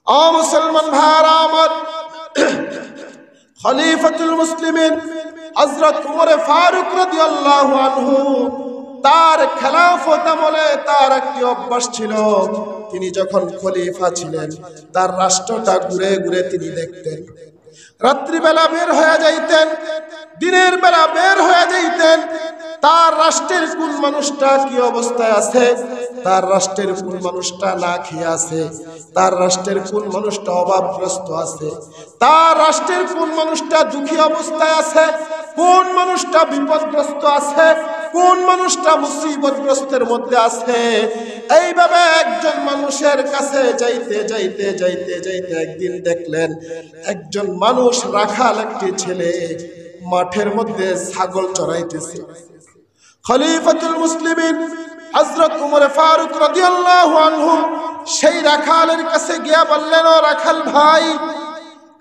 ও মুসলমান ভাইরা আমার, খলিফাতুল মুসলিমিন হযরত উমর ফারুক রাদিয়াল্লাহু আনহু তার খেলাফত আমলে তার একটি অভ্যাস ছিল। তিনি যখন খলিফা ছিলেন তার রাষ্ট্রটা ঘুরে ঘুরে তিনি দেখতেন। রাত্রিবেলা বের হয়ে যাইতেন, দিনের বেলা বের হয়ে যাইতেন। তার রাষ্ট্রের কোন মানুষটা কি অবস্থায় আছে, তার রাষ্ট্রের কোন মানুষটা না খেয়ে আছে, তার রাষ্ট্রের কোন মানুষটা অভাবগ্রস্ত আছে, তার রাষ্ট্রের কোন মানুষটা দুঃখী অবস্থায় আছে, কোন মানুষটা বিপদগ্রস্ত আছে, কোন মানুষটা মুসিবতগ্রস্তের মধ্যে আছে। এইভাবে একজন মানুষের কাছে যাইতে যাইতে যাইতে যাইতে একদিন দেখলেন একজন মানুষ রাখাল একটি ছেলে মাঠের মধ্যে ছাগল চড়াইতেছে। খলিফাতুল মুসলিমিন হযরত উমর ফারুক রাদিয়াল্লাহু আনহু সেই রাখালের কাছে গিয়া বললেন, ও রাখাল ভাই,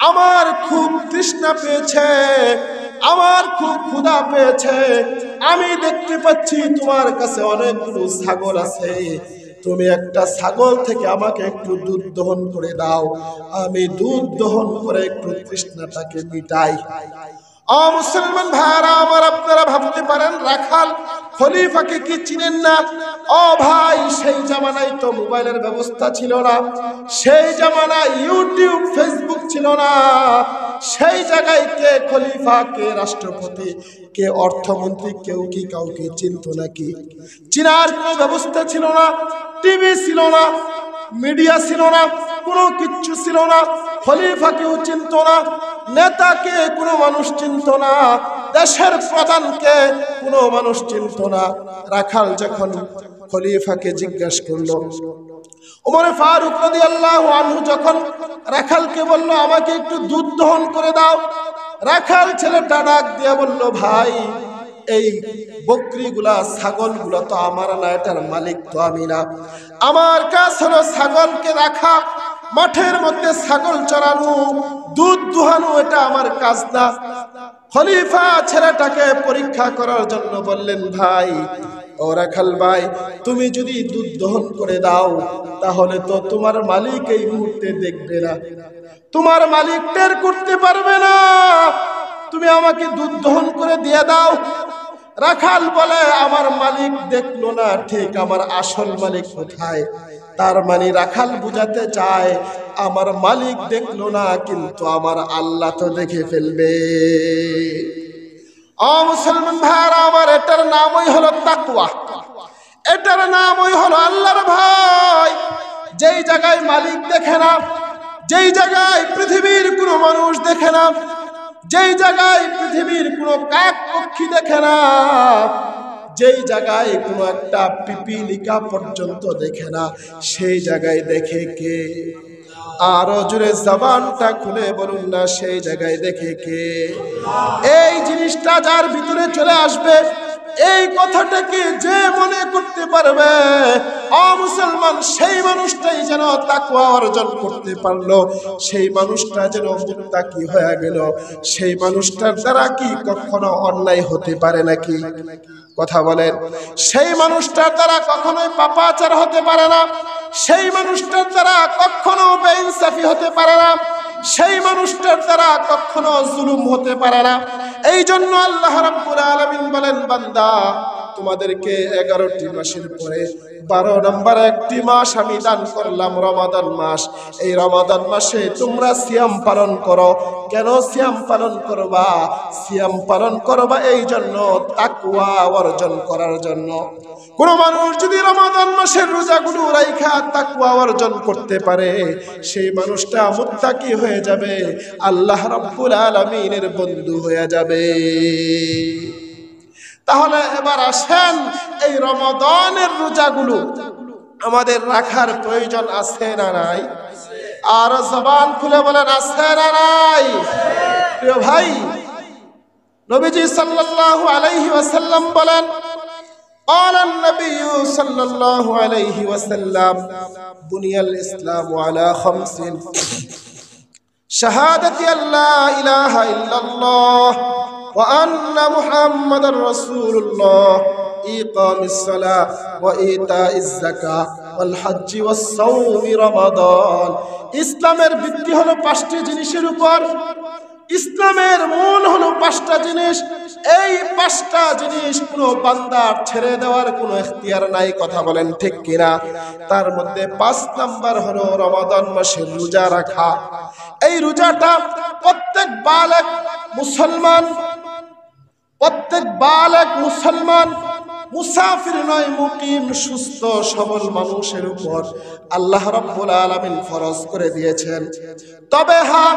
আমার খুব তৃষ্ণা পেয়েছে, আমার খুব ক্ষুধা পেয়েছে, আমি দেখতে পাচ্ছি তোমার কাছে অনেকগুলো ছাগল আছে, তুমি একটা ছাগল থেকে আমাকে একটু দুধ দহন করে দাও, আমি দুধ দহন করে একটু তৃষ্ণাটাকে মিটাই। ও মুসলমান ভাইরা আমার, আপনারা ভাবতে পারেন রাখাল খলিফাকে কি চিনেন না? ও ভাই, সেই জামানায় তো মোবাইলের ব্যবস্থা ছিল না, সেই জামানায় ইউটিউব ফেসবুক ছিল না, সেই জায়গায় কে খলিফা, কে রাষ্ট্রপতি, কে অর্থমন্ত্রী, কেউ কি কাউকে চিনত নাকি? চিনার কোনো ব্যবস্থা ছিল না, টিভি ছিল না, মিডিয়া ছিল না, কোনো কিচ্ছু ছিল না। খলিফাকেও চিনত না, নেতাকে কোনো মানুষ চিনত না, দেশের প্রধানকে কোনো মানুষ চিনত না। রাখাল যখন খলিফাকে জিজ্ঞাসা করলো, উমর ফারুক রাদিয়াল্লাহু আনহু যখন রাখালকে বলল আমাকে একটু দুধ দহন করে দাও, রাখাল ছেলেটা ডাক দিয়ে বলল, ভাই, এই বকরিগুলা ছাগলগুলা তো আমার না, এটার মালিক তো আমি না, আমার কাজ হলো ছাগলকে রাখা, মাঠের মধ্যে ছাগল চড়ানো, দুধ দুহানো, এটা আমার কাজ না। খলিফা ছেলেটাকে পরীক্ষা করার জন্য বললেন, ভাই, ও রাখাল ভাই, তুমি যদি দুধ দহন করে দাও তাহলে তো তোমার মালিক এই মুহূর্তে দেখবে না, তোমার মালিক টের করতে পারবে না, তুমি আমাকে দুধ দহন করে দিয়ে দাও। রাখাল বলে, আমার মালিক দেখলো না, ঠিক, আমার আসল মালিক কোথায়? তার মানে রাখাল বুঝাতে চায় আমার মালিক দেখলো না, কিন্তু আমার আল্লাহ তো দেখে ফেলবে। ও মুসলমান ভাইরা আমার, এটার নামই হলো তাকওয়া, এটার নামই হলো আল্লাহর ভয়। যেই জায়গায় মালিক দেখে না, যেই জায়গায় পৃথিবীর কোনো মানুষ দেখে না, যেই জায়গায় পৃথিবীর কোনো কাক পক্ষী দেখে না, যেই জায়গায় কোনো একটা পিপিলিকা পর্যন্ত দেখে না, সেই জায়গায় দেখে কে? আরো জোরে জবানটা খুলে বলুন না, সেই জায়গায় দেখে কে? এই জিনিসটা যার ভিতরে চলে আসবে, এই কথাটাকে যে মনে করতে পারবে, ও মুসলমান, সেই মানুষটাই যেন তাকওয়া অর্জন করতে পারলো, সেই মানুষটা যেন মুত্তাকি হয়ে গেল। সেই মানুষটার দ্বারা কি কখনো অন্যায় হতে পারে নাকি? কথা বলেন। সেই মানুষটার দ্বারা কখনোই পাপাচার হতে পারে না, সেই মানুষটার দ্বারা কখনো বেইনসাফি হতে পারে না, সেই মানুষটার দ্বারা কখনো জুলুম হতে পারে না। এই জন্য আল্লাহ রাব্বুল আলামিন বলেন, বান্দা, তোমাদেরকে 11টি মাসের পরে 12 নম্বর একটি মাস আমি দান করলাম, রমাদান মাস। এই রমাদান মাসে তোমরা সিয়াম পালন করো। কেন সিয়াম পালন করবা? সিয়াম পালন করবা এই জন্য, তাকওয়া অর্জন করার জন্য। কোন মানুষ যদি রমাদান মাসের রোজাগুলো রাইখা তাকওয়া অর্জন করতে পারে, সেই মানুষটা মুত্তাকি হয়ে যাবে, আল্লাহ রাব্বুল আলামিনের বন্ধু হয়ে যাবে। তাহলে এবার আসেন, এই রমাদানের রোজাগুলো আমাদের রাখার প্রয়োজন আছে না নাই? আর জবান খুলে বলেন, আছে না নাই? প্রিয় ভাই, নবীজি সাল্লাল্লাহু আলাইহি ওয়াসাল্লাম বলেন, قال النبي صلى الله عليه وسلم بني الإسلام على 5: شهادة أن لا إله إلا الله وأن محمد رسول الله إقام الصلاة وإيتاء الزكاة ওয়াল হজ্জি ওয়াস সাওমি রমাদান। ইসলামের ভিত্তি হলো 5টি জিনিসের উপর। ইসলামের মূল হলো 5টা জিনিস। এই 5টা জিনিস কোনো বান্দার ছেড়ে দেওয়ার কোনো এখতিয়ার নাই। কথা বলেন ঠিক কিনা? তার মধ্যে 5 নাম্বার হলো রমাদান মাসের রোজা রাখা। এই রোজাটা প্রত্যেক বালেগ মুসলমান মুসাফির নয়, মুকিম সুস্থ সবল মানুষের উপর আল্লাহ রাব্বুল আলামিন ফরজ করে দিয়েছেন। তবে হ্যাঁ,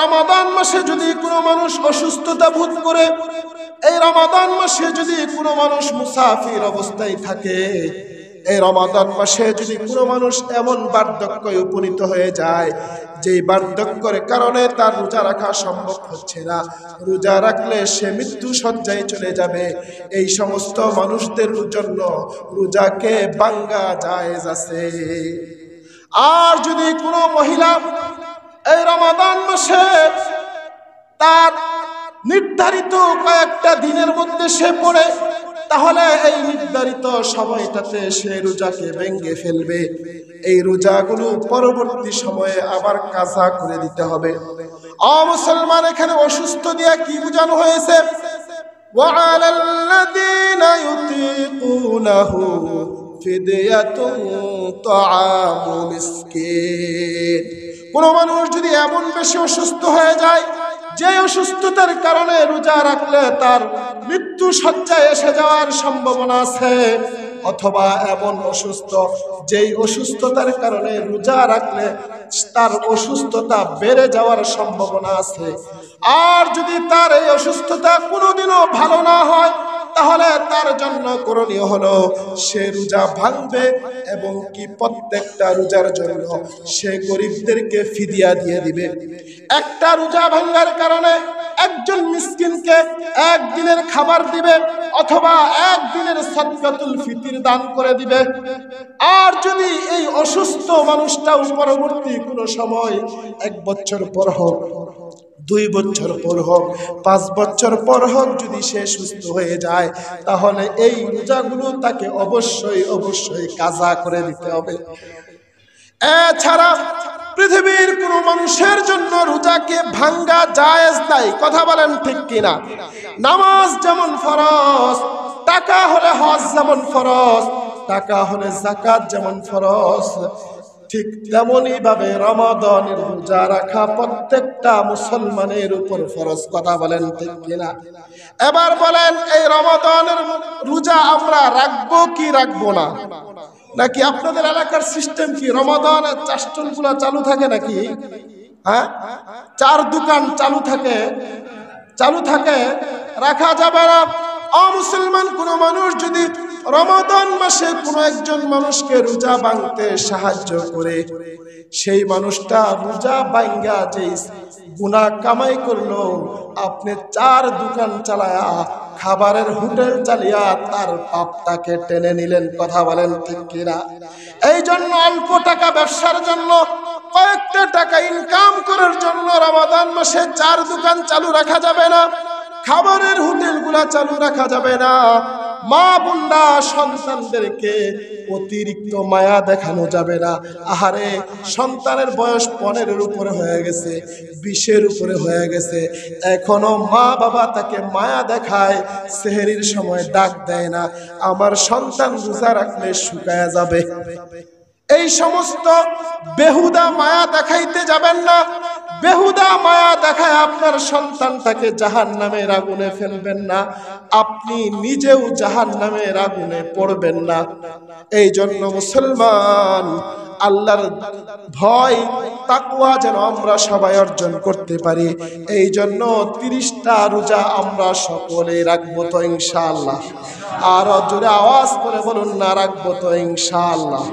রমাদান মাসে যদি কোনো মানুষ অসুস্থতা বোধ করে, এই রমাদান মাসে যদি কোনো মানুষ মুসাফির অবস্থায় থাকে, এই রমাদান মাসে যদি কোনো মানুষ এমন বার্ধক্যে উপনীত হয়ে যায় যেই বার্ধক্যের কারণে তার রোজা রাখা সম্ভব হচ্ছে না, রোজা রাখলে সে মৃত্যু শয্যায় চলে যাবে, এই সমস্ত মানুষদের জন্য রোজাকে ভাঙ্গা জায়েজ আছে। আর যদি কোনো মহিলা এই রমাদান মাসে তার নির্ধারিত কয়েকটা দিনের মধ্যে সে পড়ে, তাহলে এই নির্ধারিত সময়টাতে সে রোজাকে ভেঙে ফেলবে। এই রোজাগুলো পরবর্তী সময়ে আবার কাজা করে দিতে হবে। মুসলমান, এখানে অসুস্থ দিয়ে কি বোঝানো হয়েছে? ওয়ালাল্লাযীনা ইউতীকুনাহু ফিদয়াতুন তাআমু মিসকিন। কোন মানুষ যদি এমন বেশি অসুস্থ হয়ে যায় যে অসুস্থতার কারণে রোজা রাখলে তার মৃত্যু শয্যায় এসে যাওয়ার সম্ভাবনা আছে, অথবা এমন অসুস্থ যেই অসুস্থতার কারণে রোজা রাখলে তার অসুস্থতা বেড়ে যাওয়ার সম্ভাবনা আছে, আর যদি তার এই অসুস্থতা কোনোদিনও ভালো না হয়, তাহলে তার জন্য করণীয় হলো সে রোজা ভাঙবে এবং কি প্রত্যেকটা রোজার জন্য সে গরিবদেরকে ফিদিয়া দিয়ে দিবে। একটা রোজা ভাঙার কারণে একজন মিসকিনকে একদিনের খাবার দিবে অথবা একদিনের সাদকাতুল ফিতর দান করে দিবে। আর যদি এই অসুস্থ মানুষটাও পরবর্তী কোনো সময় 1 বছর পর হোক, 2 বছর পর হোক, 5 বছর পর হোক, যদি সে সুস্থ হয়ে যায়, তাহলে এই রোজাগুলো তাকে অবশ্যই কাজা করে দিতে হবে। এছাড়া পৃথিবীর কোন মানুষের জন্য রোজাকে ভাঙ্গা জায়েজ নাই। কথা বলেন ঠিক কিনা? নামাজ যেমন ফরজ, টাকা হলে হজ যেমন ফরজ, টাকা হলে যাকাত যেমন ফরজ, ঠিক তেমনি ভাবে রমাদানের রোজা রাখা প্রত্যেকটা মুসলমানের উপর ফরজ। কথা বলেন ঠিক কিনা? এবার বলেন, এই রমাদানের রোজা আমরা রাখবো কি রাখবো না? নাকি আপনাদের এলাকার সিস্টেম কি রমাদানের চাষ্টনগুলা চালু থাকে নাকি? হ্যাঁ, 4 দোকান চালু থাকে, রাখা যাবে না। মুসলমান কোন মানুষ যদি রমাদান মাসে কোনো একজন মানুষকে রোজা ভাঙতে সাহায্য করে, সেই মানুষটা রোজা ভাঙ্গা যেই গুনাহ কামাই করলো, আপনি 4 দোকান চালায়া খাবারের হোটেল চালিয়া তার পাপটাকে টেনে নিলেন। কথা বলেন ঠিক কিনা? এই জন্য অল্প টাকা ব্যবসার জন্য, কয়েকটা টাকা ইনকাম করার জন্য রমাদান মাসে 4 দোকান চালু রাখা যাবে না, খাবারের হোটেলগুলা চালু রাখা যাবে না। মা বোনরা সন্তানদেরকে অতিরিক্ত মায়া দেখানো যাবে না। আহারে, সন্তানের বয়স 15-এর উপরে হয়ে গেছে, 20-এর উপরে হয়ে গেছে, এখনো মা বাবা তাকে মায়া দেখায়, সেহরির সময় ডাক দেয় না, আমার সন্তান রোজা রাখলে শুকায়া যাবে। এই সমস্ত বেহুদা মায়া দেখাইতে যাবেন না। বেহুদা মায়া দেখায় আপনার সন্তানটাকে জাহান্নামের আগুনে ফেলবেন না, আপনি নিজেও জাহান্নামের আগুনে পড়বেন না। এই জন্য মুসলমান, আল্লাহর ভয় তাকওয়া যেন আমরা সবাই অর্জন করতে পারি, এই জন্য 30টা রোজা আমরা সকলে রাখবো তো ইনশাআল্লাহ? আর জোরে আওয়াজ করে বলুন না, রাখবো তো ইনশাআল্লাহ?